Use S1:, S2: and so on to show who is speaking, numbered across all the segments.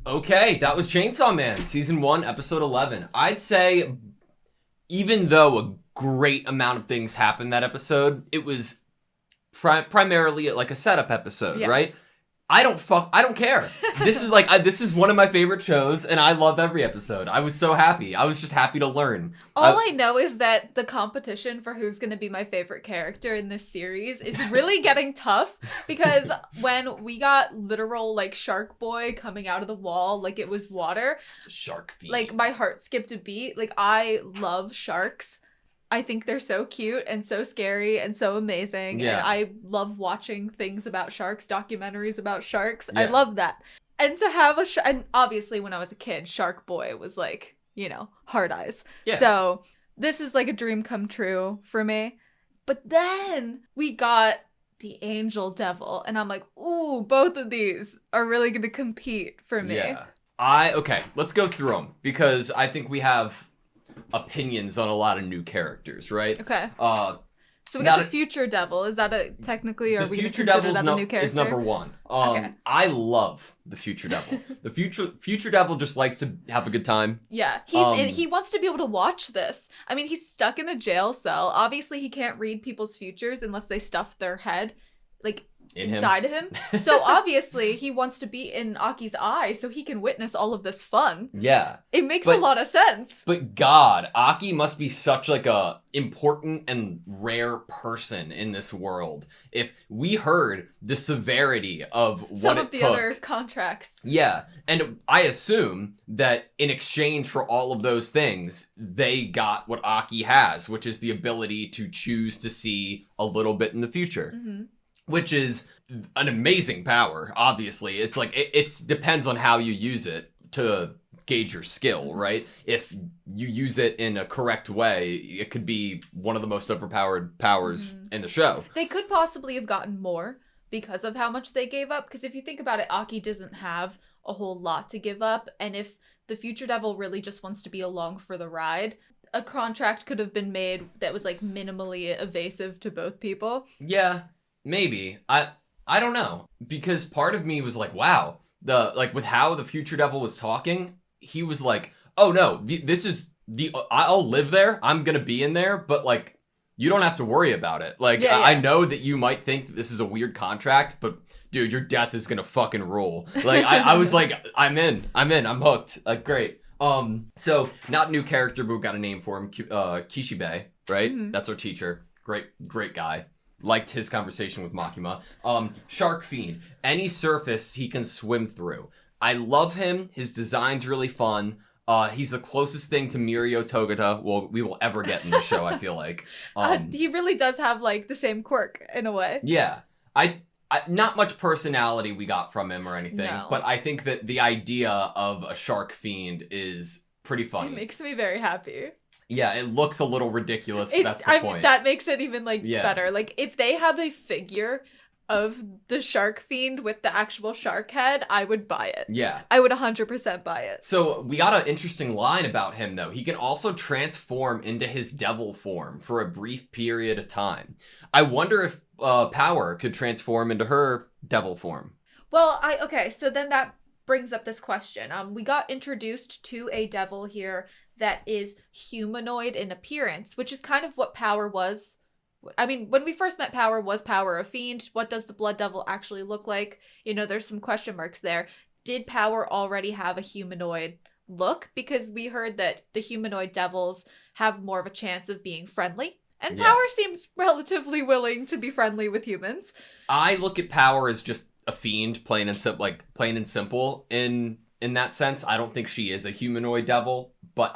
S1: Okay, that was Chainsaw Man, Season 1, Episode 11. I'd say, even though a great amount of things happened that episode, it was primarily like a setup episode,
S2: Yes.
S1: right? I don't care. This is this is one of my favorite shows, and I love every episode. I was so happy. I was just happy to learn.
S2: All I know is that the competition for who's going to be my favorite character in this series is really getting tough, because when we got literal, like, Shark Boy coming out of the wall like it was water,
S1: Shark Fiend.
S2: like, my heart skipped a beat. Like, I love sharks. I think they're so cute and so scary and so amazing.
S1: Yeah.
S2: And I love watching things about sharks, documentaries about sharks.
S1: Yeah.
S2: I love that. And to have and obviously when I was a kid, Shark Boy was like, you know, hard eyes.
S1: Yeah.
S2: So this is like a dream come true for me. But then we got the Angel Devil, and I'm like, ooh, both of these are really going to compete for me.
S1: Yeah. Okay, let's go through them, because I think we have opinions on a lot of new characters, right?
S2: Okay. So we
S1: Now
S2: got the Future Devil. Is that a technically, are
S1: the
S2: we going to
S1: Future
S2: consider
S1: Devil
S2: that a new character?
S1: is number one.
S2: Okay.
S1: I love the Future Devil. The Future Devil just likes to have a good time.
S2: Yeah, he wants to be able to watch this. I mean, he's stuck in a jail cell. Obviously, he can't read people's futures unless they stuff their head, like, inside of him. So obviously, he wants to be in Aki's eye so he can witness all of this fun.
S1: Yeah.
S2: It makes a lot of sense.
S1: But God, Aki must be such like a important and rare person in this world. If we heard the severity of what
S2: Some
S1: it
S2: of the
S1: took.
S2: other contracts.
S1: Yeah, and I assume that in exchange for all of those things, they got what Aki has, which is the ability to choose to see a little bit in the future.
S2: Mm-hmm.
S1: Which is an amazing power, obviously. It's like, it depends on how you use it to gauge your skill, right? If you use it in a correct way, it could be one of the most overpowered powers in the show.
S2: They could possibly have gotten more because of how much they gave up. Because if you think about it, Aki doesn't have a whole lot to give up. And if the Future Devil really just wants to be along for the ride, a contract could have been made that was like minimally evasive to both people.
S1: Yeah. Maybe. I don't know. Because part of me was like, wow. With how the Future Devil was talking, he was like, oh no, this is I'll live there. I'm gonna be in there, but like, you don't have to worry about it. Like,
S2: Yeah.
S1: I know that you might think that this is a weird contract, but dude, your death is gonna fucking rule. Like, I was like, I'm in, I'm hooked. Like, great. So not new character, but we got a name for him. Kishibe, right?
S2: Mm-hmm.
S1: That's our teacher. Great guy. Liked his conversation with Makima. Shark Fiend. Any surface he can swim through. I love him. His design's really fun. He's the closest thing to Mirio Togata we will ever get in the show, I feel like.
S2: He really does have like the same quirk in a way.
S1: Yeah. I not much personality we got from him or anything,
S2: No.
S1: but I think that the idea of a Shark Fiend is pretty funny.
S2: It makes me very happy.
S1: Yeah, it looks a little ridiculous, but that's the point.
S2: That makes it even like
S1: Yeah.
S2: better. Like if they have a figure of the Shark Fiend with the actual shark head, I would buy it.
S1: Yeah.
S2: I would 100% buy it.
S1: So we got an interesting line about him, though. He can also transform into his devil form for a brief period of time. I wonder if Power could transform into her devil form.
S2: Well, okay, so then that brings up this question. We got introduced to a devil here that is humanoid in appearance, which is kind of what Power was. I mean, when we first met Power, was Power a fiend? What does the Blood Devil actually look like? You know, there's some question marks there. Did Power already have a humanoid look? Because we heard that the humanoid devils have more of a chance of being friendly. And Power seems relatively willing to be friendly with humans.
S1: I look at Power as just a fiend, plain and simple. In that sense, I don't think she is a humanoid devil, but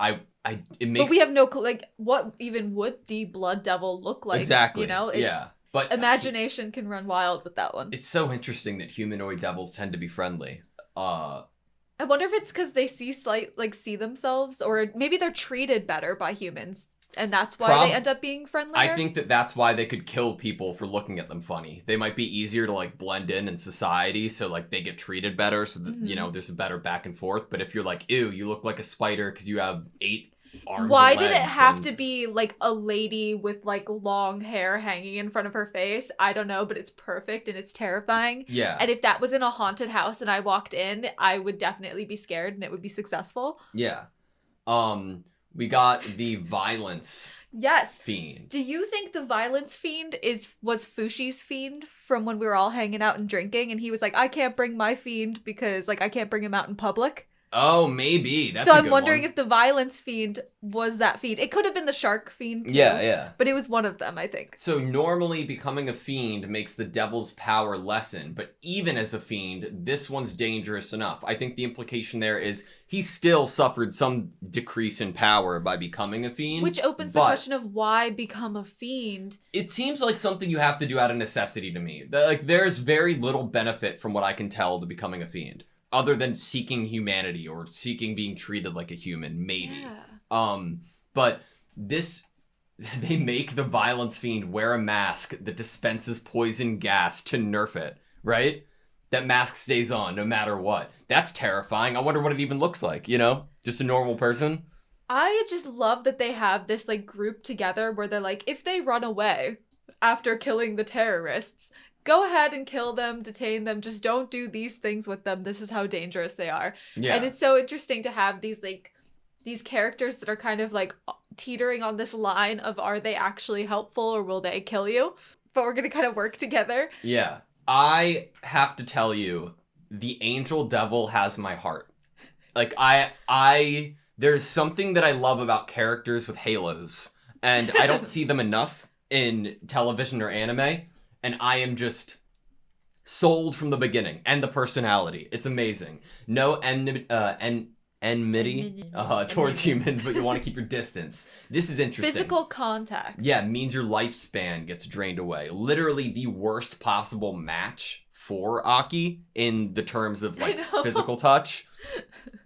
S1: it makes.
S2: But we have no like, what even would the Blood Devil look like?
S1: Exactly.
S2: You know,
S1: yeah. But
S2: imagination can run wild with that one.
S1: It's so interesting that humanoid devils tend to be friendly.
S2: I wonder if it's because they see themselves, or maybe they're treated better by humans, and that's why they end up being friendlier.
S1: I think that's why they could kill people for looking at them funny. They might be easier to like blend in society, so like they get treated better, so that you know there's a better back and forth. But if you're like, ew, you look like a spider because you have eight arms.
S2: Why
S1: and
S2: did it
S1: legs
S2: have
S1: and-
S2: to be like a lady with like long hair hanging in front of her face? I don't know, but it's perfect and it's terrifying.
S1: Yeah.
S2: And if that was in a haunted house and I walked in, I would definitely be scared and it would be successful.
S1: Yeah. We got the violence
S2: Yes.
S1: fiend.
S2: Do you think the violence fiend was Fushi's fiend from when we were all hanging out and drinking, and he was like, I can't bring my fiend because like I can't bring him out in public?
S1: Oh, maybe. That's
S2: So
S1: a
S2: I'm
S1: good
S2: wondering
S1: one.
S2: if the violence fiend was that fiend. It could have been the shark fiend too.
S1: Yeah.
S2: But it was one of them, I think.
S1: So normally becoming a fiend makes the devil's power lessen, but even as a fiend, this one's dangerous enough. I think the implication there is he still suffered some decrease in power by becoming a fiend.
S2: Which opens the
S1: but
S2: question of why become a fiend.
S1: It seems like something you have to do out of necessity to me. Like there's very little benefit from what I can tell to becoming a fiend, other than seeking humanity or seeking being treated like a human, maybe.
S2: Yeah.
S1: But this, they make the violence fiend wear a mask that dispenses poison gas to nerf it, right? That mask stays on no matter what. That's terrifying. I wonder what it even looks like, you know? Just a normal person.
S2: I just love that they have this like group together where they're like, if they run away after killing the terrorists, go ahead and kill them, detain them, just don't do these things with them. This is how dangerous they are.
S1: Yeah.
S2: And it's so interesting to have these like these characters that are kind of like teetering on this line of are they actually helpful or will they kill you? But we're gonna kind of work together.
S1: Yeah. I have to tell you, the angel devil has my heart. Like there's something that I love about characters with halos, and I don't see them enough in television or anime, and I am just sold from the beginning, and the personality. It's amazing. No enmity towards humans, but you want to keep your distance. This is interesting.
S2: Physical contact.
S1: Yeah, means your lifespan gets drained away. Literally the worst possible match for Aki in the terms of like physical touch.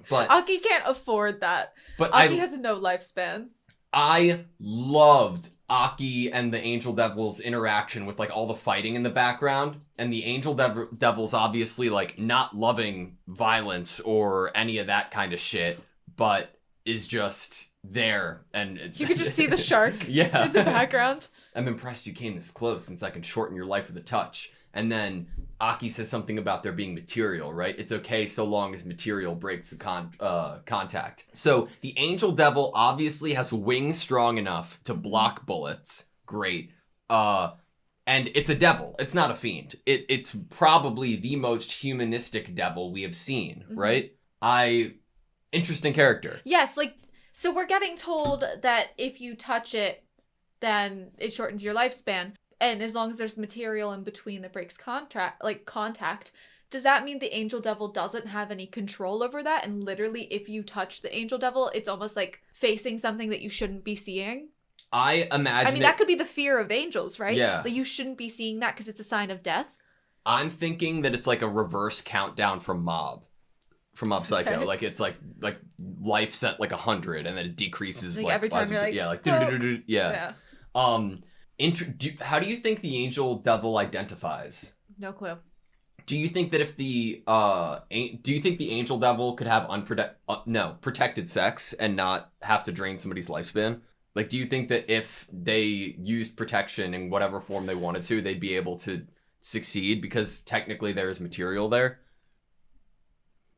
S1: But
S2: Aki can't afford that.
S1: But
S2: Aki has no lifespan.
S1: I loved Aki and the Angel Devil's interaction with like all the fighting in the background, and the Angel Devil's obviously like not loving violence or any of that kind of shit, but is just there, and
S2: You could just see the shark
S1: yeah
S2: in the background.
S1: I'm impressed you came this close, since I can shorten your life with a touch. And then Aki says something about there being material, right? It's okay so long as material breaks the contact. So the Angel Devil obviously has wings strong enough to block bullets. Great. And it's a devil. It's not a fiend. It's probably the most humanistic devil we have seen, right? Interesting character.
S2: Yes, like, so we're getting told that if you touch it, then it shortens your lifespan. And as long as there's material in between that breaks contact, does that mean the Angel Devil doesn't have any control over that? And literally, if you touch the Angel Devil, it's almost like facing something that you shouldn't be seeing?
S1: I imagine
S2: that could be the fear of angels, right?
S1: Yeah.
S2: Like, you shouldn't be seeing that because it's a sign of death.
S1: I'm thinking that it's like a reverse countdown from Mob Psycho.
S2: Okay.
S1: Like it's like life set like 100, and then it decreases
S2: Like
S1: like
S2: every time
S1: as you
S2: you're
S1: do-
S2: like,
S1: yeah,
S2: "Oh."
S1: yeah. How do you think the Angel Devil identifies?
S2: No clue.
S1: Do you think that if the Angel Devil could have protected sex and not have to drain somebody's lifespan? Like, do you think that if they used protection in whatever form they wanted to, they'd be able to succeed because technically there is material there?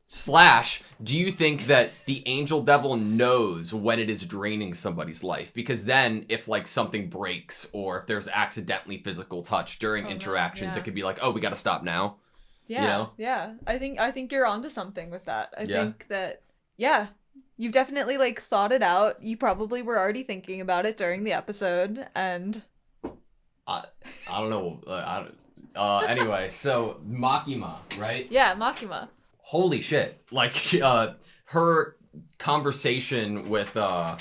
S1: / do you think that the Angel Devil knows when it is draining somebody's life? Because then if like something breaks or if there's accidentally physical touch during interactions,
S2: yeah.
S1: it could be like, oh, we got to stop now.
S2: Yeah,
S1: You know?
S2: yeah. I think you're onto something with that. I
S1: Yeah.
S2: think that, yeah, you've definitely like thought it out. You probably were already thinking about it during the episode, and
S1: I don't know. Anyway, so Makima, right?
S2: yeah, Makima.
S1: Holy shit! Like her conversation with
S2: The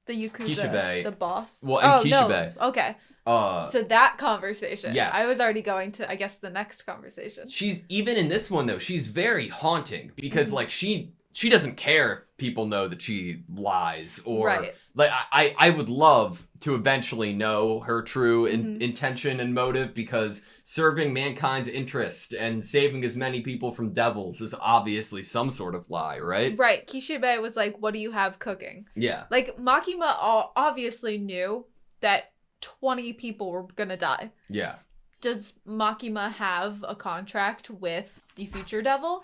S2: Yakuza,
S1: Kishibe.
S2: the boss.
S1: Well, and Kishibe.
S2: No. Okay.
S1: So
S2: So that conversation.
S1: yes.
S2: I was already going to, I guess, the next conversation.
S1: she's even in this one though. She's very haunting because like she doesn't care if people know that she lies or
S2: Right.
S1: Like, I would love to eventually know her true
S2: Mhm.
S1: intention and motive, because serving mankind's interest and saving as many people from devils is obviously some sort of lie, right?
S2: Right. Kishibe was like, what do you have cooking?
S1: Yeah.
S2: Like, Makima obviously knew that 20 people were gonna die.
S1: Yeah.
S2: Does Makima have a contract with the future devil?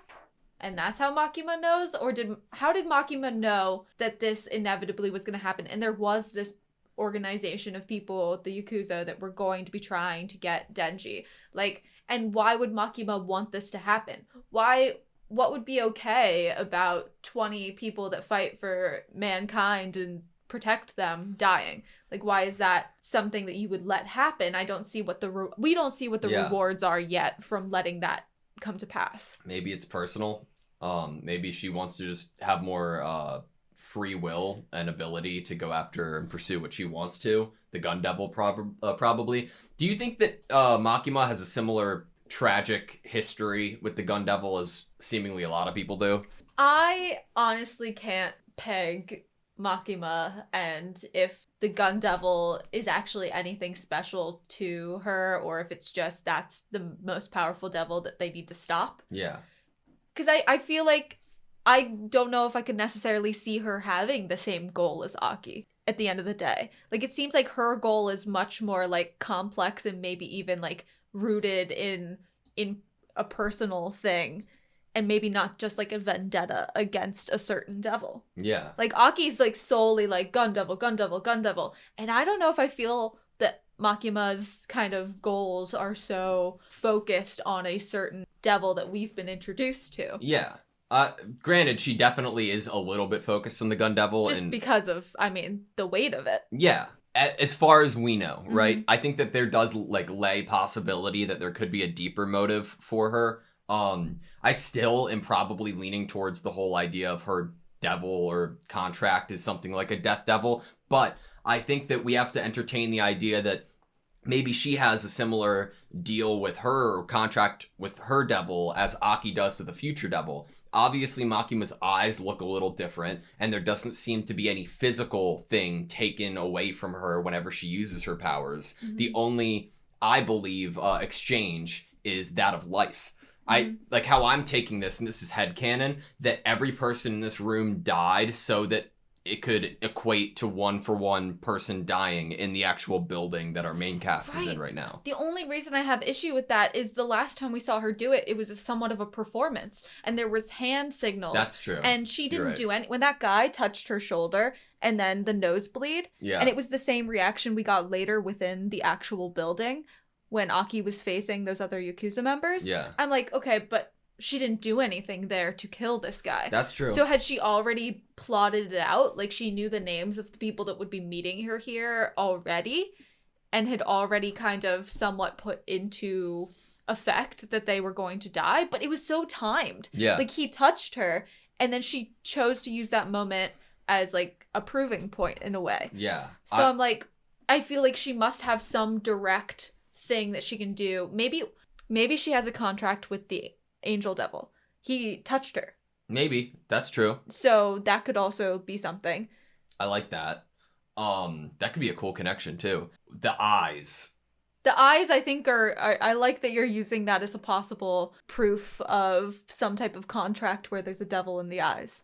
S2: And that's how Makima knows? Or how did Makima know that this inevitably was going to happen? And there was this organization of people, the Yakuza, that were going to be trying to get Denji. Like, and why would Makima want this to happen? What would be okay about 20 people that fight for mankind and protect them dying? Like, why is that something that you would let happen? I don't see what we don't see what the rewards are yet from letting that come to pass.
S1: Maybe it's personal. Maybe she wants to just have more free will and ability to go after and pursue what she wants to. The Gun Devil probably. Do you think that Makima has a similar tragic history with the Gun Devil as seemingly a lot of people do?
S2: I honestly can't peg Makima and if the Gun Devil is actually anything special to her, or if it's just that's the most powerful devil that they need to stop.
S1: Yeah.
S2: Because I feel like I don't know if I could necessarily see her having the same goal as Aki at the end of the day. Like, it seems like her goal is much more like complex and maybe even like rooted in a personal thing, and maybe not just like a vendetta against a certain devil.
S1: Yeah.
S2: Like, Aki's like solely like gun devil, gun devil, gun devil. And I don't know if I feel that Makima's kind of goals are so focused on a certain devil that we've been introduced to.
S1: Yeah. Granted, she definitely is a little bit focused on the Gun Devil.
S2: Just because of, I mean, the weight of it.
S1: Yeah. As far as we know, right?
S2: Mhm.
S1: I think that there does like lay possibility that there could be a deeper motive for her. I still am probably leaning towards the whole idea of her devil or contract is something like a death devil, but I think that we have to entertain the idea that maybe she has a similar deal with her or contract with her devil as Aki does with the future devil. Obviously, Makima's eyes look a little different, and there doesn't seem to be any physical thing taken away from her whenever she uses her powers.
S2: Mhm.
S1: The only, I believe, exchange is that of life. I like how I'm taking this, and this is headcanon, that every person in this room died so that it could equate to 1-for-1 person dying in the actual building that our main cast is in right now.
S2: The only reason I have issue with that is the last time we saw her do it, it was somewhat of a performance, and there was hand signals.
S1: That's true.
S2: And she didn't
S1: right.
S2: do any. When that guy touched her shoulder and then the nosebleed,
S1: Yeah.
S2: and it was the same reaction we got later within the actual building when Aki was facing those other Yakuza members.
S1: Yeah.
S2: I'm like, okay, but she didn't do anything there to kill this guy.
S1: That's true.
S2: So had she already plotted it out, like she knew the names of the people that would be meeting her here already, and had already kind of somewhat put into effect that they were going to die, but it was so timed.
S1: Yeah.
S2: Like, he touched her, and then she chose to use that moment as like a proving point in a way.
S1: Yeah.
S2: So I'm like, I feel like she must have some direct thing that she can do. Maybe she has a contract with the Angel Devil. He touched her.
S1: Maybe. That's true.
S2: So that could also be something.
S1: I like that. That could be a cool connection too. The eyes.
S2: The eyes, I think, are I like that you're using that as a possible proof of some type of contract where there's a devil in the eyes.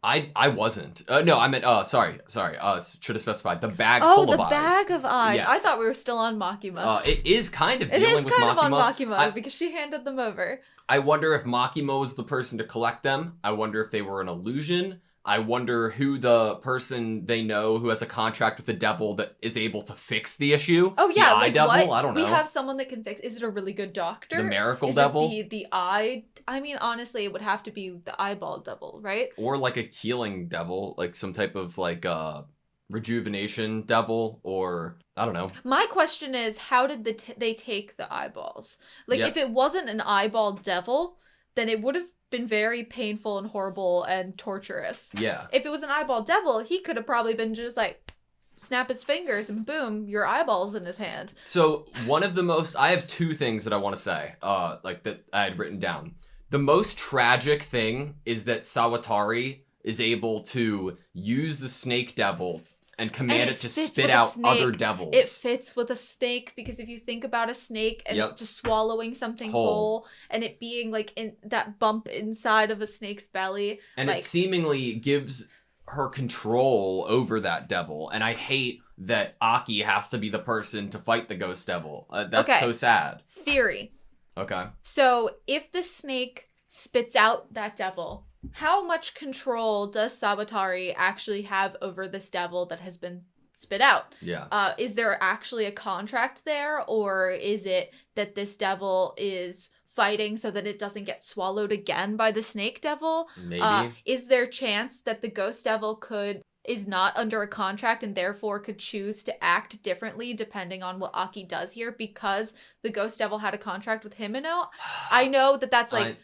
S1: I wasn't. No, I meant, sorry. Should have specified. The bag full of eyes.
S2: Oh, the bag of eyes.
S1: Yes.
S2: I thought we were still on Makima.
S1: It is kind of
S2: It
S1: dealing
S2: is
S1: with
S2: kind of on
S1: Makima.
S2: Makima because she handed them over.
S1: I wonder if Makima was the person to collect them. I wonder if they were an illusion. I wonder who the person they know who has a contract with the devil that is able to fix the issue.
S2: Oh yeah,
S1: the eye
S2: like
S1: devil.
S2: what?
S1: I don't know.
S2: We have someone that can fix. Is it a really good doctor?
S1: The miracle
S2: is
S1: devil,
S2: it the eye? I mean, honestly, it would have to be the eyeball devil, right?
S1: or like a healing devil, like some type of like rejuvenation devil, or I don't know.
S2: My question is, how did they take the eyeballs? Like,
S1: Yep.
S2: if it wasn't an eyeball devil, then it would have been very painful and horrible and torturous.
S1: Yeah.
S2: If it was an eyeball devil, he could have probably been just like, snap his fingers and boom, your eyeball's in his hand.
S1: So one of the most, I have two things that I want to say, like that I had written down. The most tragic thing is that Sawatari is able to use the snake devil and command it to
S2: fits
S1: spit
S2: with a
S1: out
S2: snake.
S1: other devils.
S2: It fits with a snake because if you think about a snake and it just swallowing something whole and it being like in that bump inside of a snake's belly.
S1: And it seemingly gives her control over that devil. And I hate that Aki has to be the person to fight the ghost devil. That's so sad.
S2: Theory.
S1: Okay.
S2: So if the snake spits out that devil, how much control does Sawatari actually have over this devil that has been spit out?
S1: Yeah.
S2: Is there actually a contract there, or is it that this devil is fighting so that it doesn't get swallowed again by the snake devil?
S1: Maybe.
S2: Is there a chance that the ghost devil is not under a contract and therefore could choose to act differently depending on what Aki does here because the ghost devil had a contract with Himeno? I know that that's like...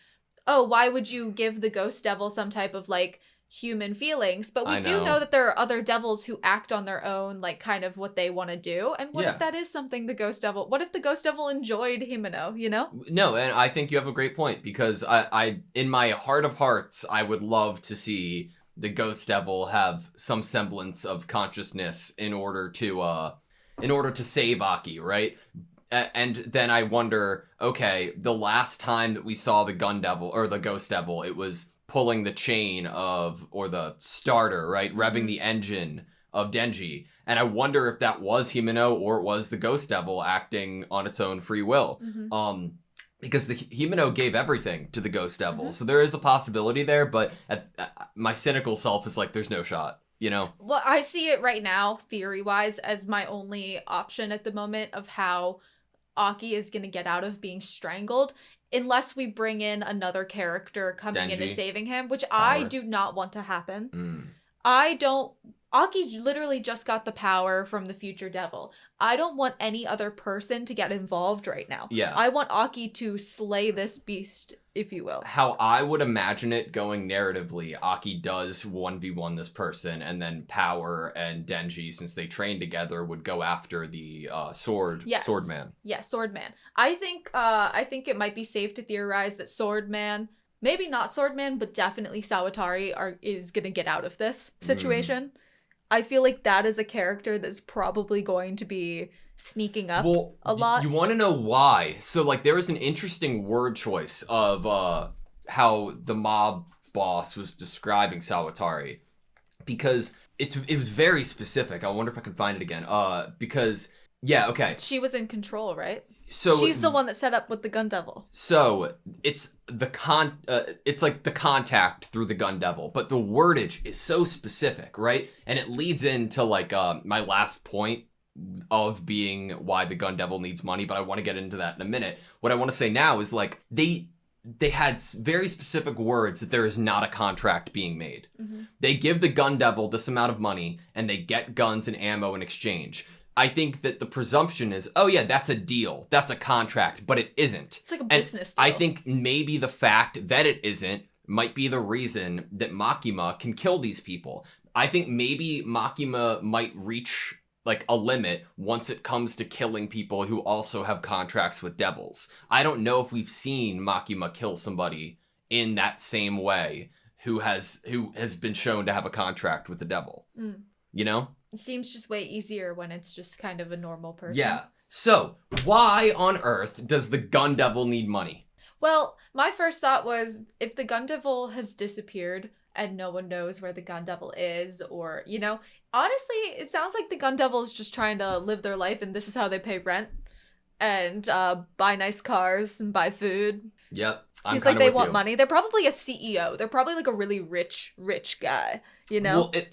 S2: oh, why would you give the ghost devil some type of, like, human feelings? But we do know that there are other devils who act on their own, like, kind of what they want to do. And what if that is something the ghost devil... what if the ghost devil enjoyed Himeno, you know?
S1: No, and I think you have a great point, because I in my heart of hearts, I would love to see the ghost devil have some semblance of consciousness in order to save Aki, right? And then I wonder, okay, the last time that we saw the gun devil or the ghost devil, it was pulling the chain or the starter, right? Revving the engine of Denji. And I wonder if that was Himeno or it was the ghost devil acting on its own free will. Because the Himeno gave everything to the ghost devil. So there is a possibility there, but my cynical self is like, there's no shot. You know?
S2: Well, I see it right now, theory-wise, as my only option at the moment of how Aki is going to get out of being strangled, unless we bring in another character coming in and saving him, which I do not want to happen. Aki literally just got the power from the future devil. I don't want any other person to get involved right now.
S1: Yeah.
S2: I want Aki to slay this beast, if you will.
S1: How I would imagine it going narratively, Aki does 1v1 this person, and then Power and Denji, since they train together, would go after the Swordman.
S2: Yeah, Swordman. I think it might be safe to theorize that Swordman, maybe not Swordman, but definitely Sawatari is gonna get out of this situation. I feel like that is a character that's probably going to be sneaking up a lot.
S1: You want to know why? So, like, there was an interesting word choice of how the mob boss was describing Sawatari. Because it was very specific. I wonder if I can find it again. Because, yeah, okay.
S2: She was in control, right?
S1: So
S2: she's the one that set up with the gun devil.
S1: So it's it's like the contact through the gun devil, but the wordage is so specific, right? And it leads into like my last point of being why the gun devil needs money, but I want to get into that in a minute. What I want to say now is like they had very specific words that there is not a contract being made. They give the gun devil this amount of money and they get guns and ammo in exchange. I think that the presumption is, oh yeah, that's a deal. That's a contract, but it isn't.
S2: It's like a business deal.
S1: I think maybe the fact that it isn't might be the reason that Makima can kill these people. I think maybe Makima might reach like a limit once it comes to killing people who also have contracts with devils. I don't know if we've seen Makima kill somebody in that same way who has been shown to have a contract with the devil. You know?
S2: It seems just way easier when it's just kind of a normal person.
S1: Yeah. So, why on earth does the gun devil need money?
S2: Well, my first thought was, if the gun devil has disappeared and no one knows where the gun devil is, or, you know, honestly, it sounds like the gun devil is just trying to live their life and this is how they pay rent and buy nice cars and buy food.
S1: Yep.
S2: Seems like they want money. They're probably a CEO. They're probably like a really rich guy, you know?
S1: Well,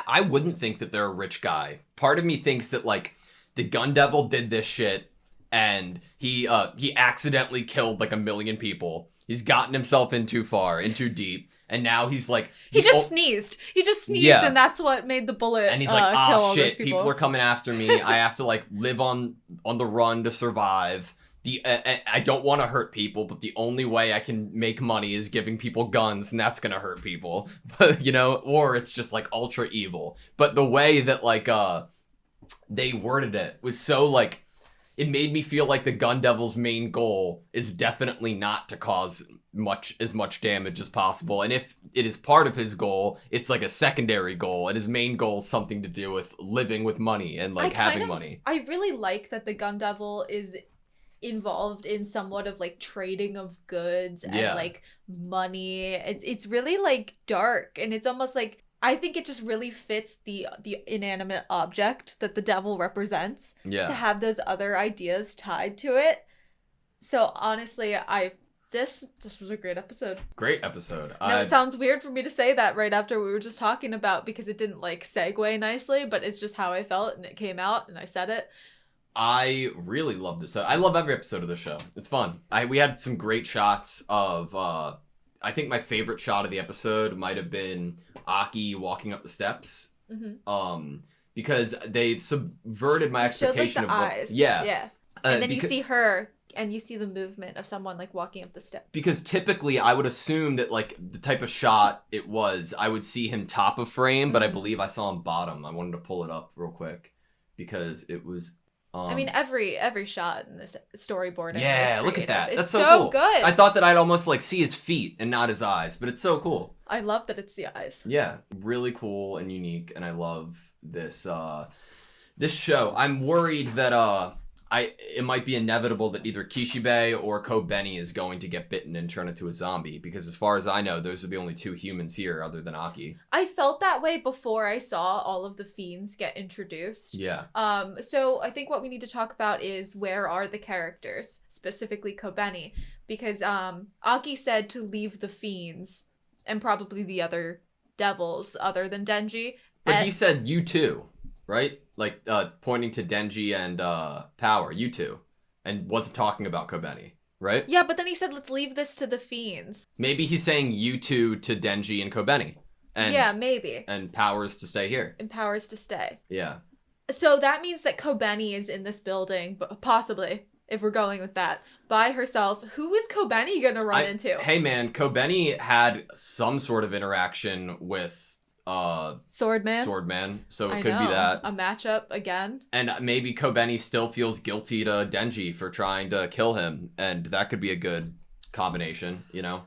S1: I wouldn't think that they're a rich guy. Part of me thinks that, like, the gun devil did this shit, and he accidentally killed, like, 1 million people. He's gotten himself in too far, in too deep, and now he's, like...
S2: He just sneezed. He just sneezed, and that's what made the bullet
S1: and he's like,
S2: kill
S1: oh,
S2: all
S1: shit,
S2: those people.
S1: People are coming after me. I have to, like, live on the run to survive. I don't want to hurt people, but the only way I can make money is giving people guns, and that's gonna hurt people. But, you know, or it's just like ultra evil. But the way that like they worded it was so like it made me feel like the Gun Devil's main goal is definitely not to cause as much damage as possible. And if it is part of his goal, it's like a secondary goal. And his main goal is something to do with living with money and like having money.
S2: I really like that the Gun Devil is involved in somewhat of like trading of goods and like money. It's really like dark, and it's almost like, I think it just really fits the inanimate object that the devil represents to have those other ideas tied to it. So honestly, this was a great episode.
S1: Great episode.
S2: No, it sounds weird for me to say that right after we were just talking about, because it didn't like segue nicely, but it's just how I felt and it came out and I said it.
S1: I really love this. I love every episode of the show. It's fun. We had some great shots of, I think my favorite shot of the episode might have been Aki walking up the steps. Because they subverted my expectation
S2: showed, like, the
S1: of
S2: eyes.
S1: Yeah.
S2: And then you see her, and you see the movement of someone like walking up the steps.
S1: Because typically I would assume that like the type of shot it was, I would see him top of frame, but I believe I saw him bottom. I wanted to pull it up real quick because it was...
S2: I mean, every shot in this storyboarding.
S1: Yeah, look at that.
S2: It's
S1: That's so cool.
S2: good.
S1: I thought that I'd almost like see his feet and not his eyes, but it's so cool.
S2: I love that it's the eyes.
S1: Yeah, really cool and unique, and I love this this show. I'm worried that it might be inevitable that either Kishibe or Kobeni is going to get bitten and turn into a zombie, because as far as I know, those are the only two humans here other than Aki.
S2: I felt that way before I saw all of the fiends get introduced.
S1: Yeah.
S2: So I think what we need to talk about is, where are the characters, specifically Kobeni, because Aki said to leave the fiends and probably the other devils other than Denji.
S1: But he said you too, right? Like, pointing to Denji and Power, you two. And wasn't talking about Kobeni, right?
S2: Yeah, but then he said, let's leave this to the fiends.
S1: Maybe he's saying you two to Denji and Kobeni. And,
S2: yeah, maybe.
S1: And Power's to stay here.
S2: And Power's to stay.
S1: Yeah.
S2: So that means that Kobeni is in this building, but possibly, if we're going with that, by herself. Who is Kobeni gonna run into?
S1: Hey man, Kobeni had some sort of interaction with... Swordman, so it could be that.
S2: A matchup again.
S1: And maybe Kobeni still feels guilty to Denji for trying to kill him, and that could be a good combination, you know?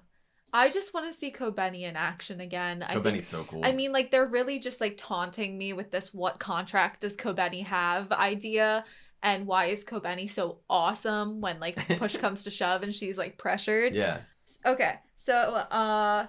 S2: I just want to see Kobeni in action again.
S1: Kobeni's so cool.
S2: I mean, like, they're really just, like, taunting me with this what contract does Kobeni have idea, and why is Kobeni so awesome when, like, push comes to shove and she's, like, pressured.
S1: Yeah.
S2: Okay, so,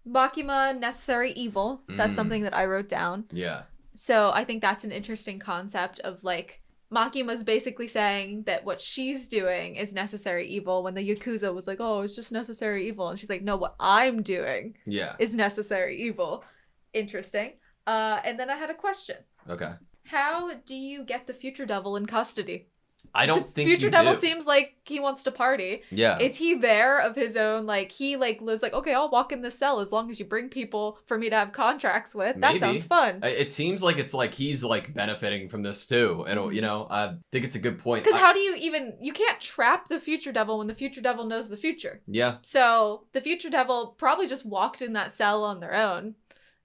S2: Makima, necessary evil. That's something that I wrote down.
S1: Yeah.
S2: So I think that's an interesting concept of, like, Makima's basically saying that what she's doing is necessary evil, when the Yakuza was like, oh, it's just necessary evil. And she's like, no, what I'm doing is necessary evil. Interesting. And then I had a question.
S1: Okay.
S2: How do you get the future devil in custody?
S1: I don't think
S2: Future Devil seems like he wants to party.
S1: Yeah.
S2: Is he there of his own? Like, he like lives like, okay, I'll walk in the cell as long as you bring people for me to have contracts with. That sounds fun.
S1: It seems like it's like he's like benefiting from this too. And, you know, I think it's a good point.
S2: Because how do you can't trap the Future Devil when the Future Devil knows the future.
S1: Yeah.
S2: So the Future Devil probably just walked in that cell on their own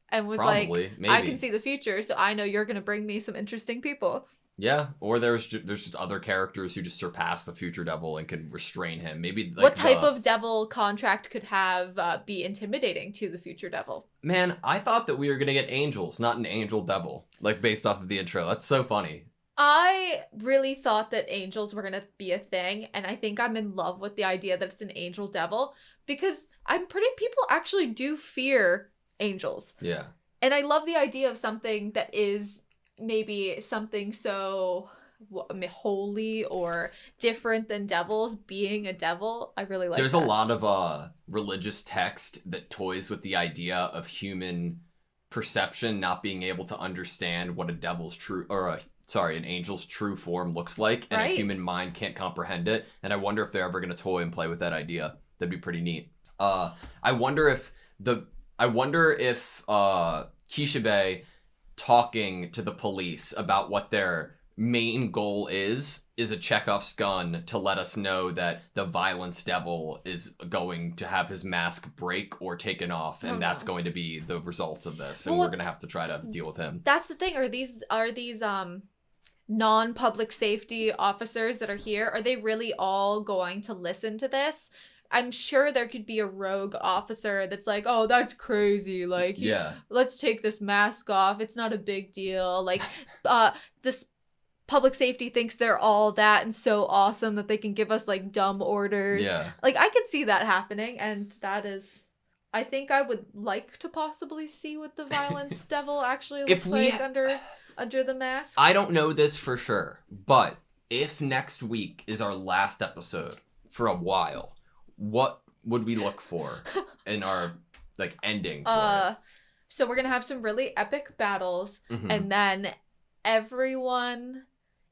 S2: and was maybe. I can see the future, so I know you're going to bring me some interesting people.
S1: Yeah, or there's just other characters who just surpass the Future Devil and can restrain him. Maybe like
S2: what type of devil contract could have be intimidating to the Future Devil?
S1: Man, I thought that we were gonna get angels, not an angel devil, like based off of the intro. That's so funny.
S2: I really thought that angels were gonna be a thing, and I think I'm in love with the idea that it's an angel devil, because people actually do fear angels.
S1: Yeah.
S2: And I love the idea of something that is maybe something so holy or different than devils being a devil. I really like
S1: There's a lot of religious text that toys with the idea of human perception not being able to understand what a devil's true, or an angel's true form looks like, and a human mind can't comprehend it. And I wonder if they're ever going to toy and play with that idea. That'd be pretty neat. I wonder if Kishibe talking to the police about what their main goal is a Chekhov's gun to let us know that the violence devil is going to have his mask break or taken off, and that's going to be the results of this, and we're going to have to try to deal with him.
S2: That's the thing. Are these non-public safety officers that are here, are they really all going to listen to this? I'm sure there could be a rogue officer that's like, oh, that's crazy. Like, let's take this mask off. It's not a big deal. Like, this public safety thinks they're all that and so awesome that they can give us like dumb orders. Like, I could see that happening, and that is, I think I would like to possibly see what the violence devil actually looks like under the mask.
S1: I don't know this for sure, but if next week is our last episode for a while, what would we look for in our like ending for it?
S2: So we're gonna have some really epic battles, and then everyone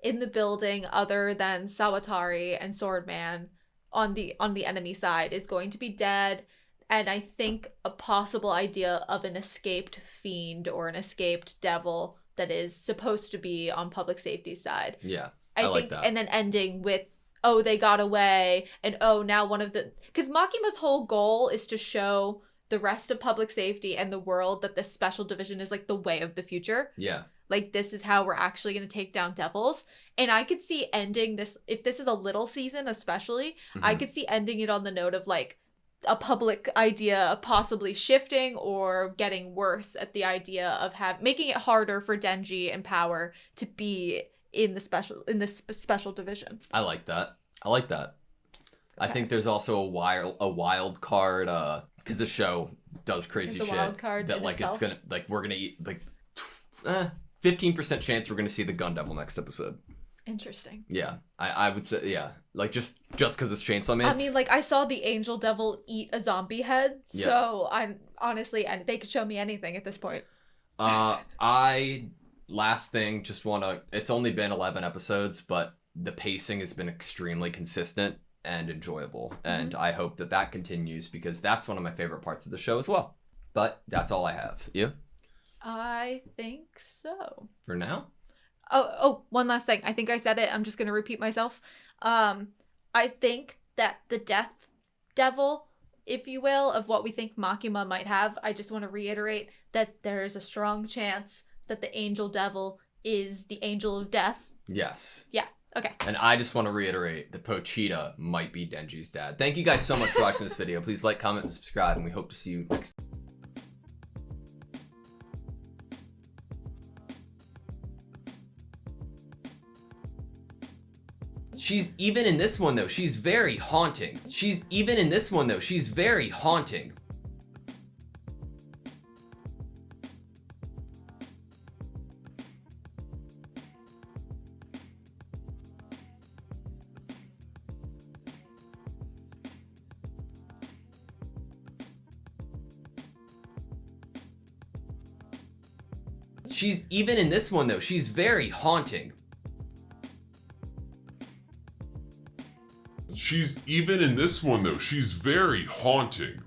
S2: in the building other than Sawatari and Swordman on the enemy side is going to be dead. And I think a possible idea of an escaped fiend or an escaped devil that is supposed to be on public safety's side. I think, like that. And then ending with, oh, they got away, and oh, now one of the... Because Makima's whole goal is to show the rest of public safety and the world that this special division is like the way of the future. Like, this is how we're actually going to take down devils. And I could see ending this, if this is a little season especially, I could see ending it on the note of like a public idea of possibly shifting or getting worse at the idea of making it harder for Denji and Power to be in this special division. I like that.
S1: Okay. I think there's also a wild card because the show does crazy shit. Wild card that like itself. It's gonna like we're gonna eat like 15% chance we're gonna see the Gun Devil next episode.
S2: Interesting.
S1: Yeah, I would say like just because it's Chainsaw Man.
S2: I mean, like I saw the Angel Devil eat a zombie head, so I honestly, and they could show me anything at this point.
S1: Last thing, just wanna. It's only been 11 episodes, but the pacing has been extremely consistent and enjoyable, and I hope that continues because that's one of my favorite parts of the show as well. But that's all I have. You?
S2: I think so.
S1: For now?
S2: Oh, one last thing. I think I said it. I'm just going to repeat myself. I think that the Death Devil, if you will, of what we think Makima might have, I just want to reiterate that there is a strong chance that the Angel Devil is the Angel of Death.
S1: Yes.
S2: Yeah. Okay.
S1: And I just want to reiterate that Pochita might be Denji's dad. Thank you guys so much for watching this video. Please like, comment, and subscribe, and we hope to see you next time. Even in this one though, she's very haunting. Even in this one though, she's very haunting. Even in this one though, she's very haunting.
S3: Even in this one though, she's very haunting.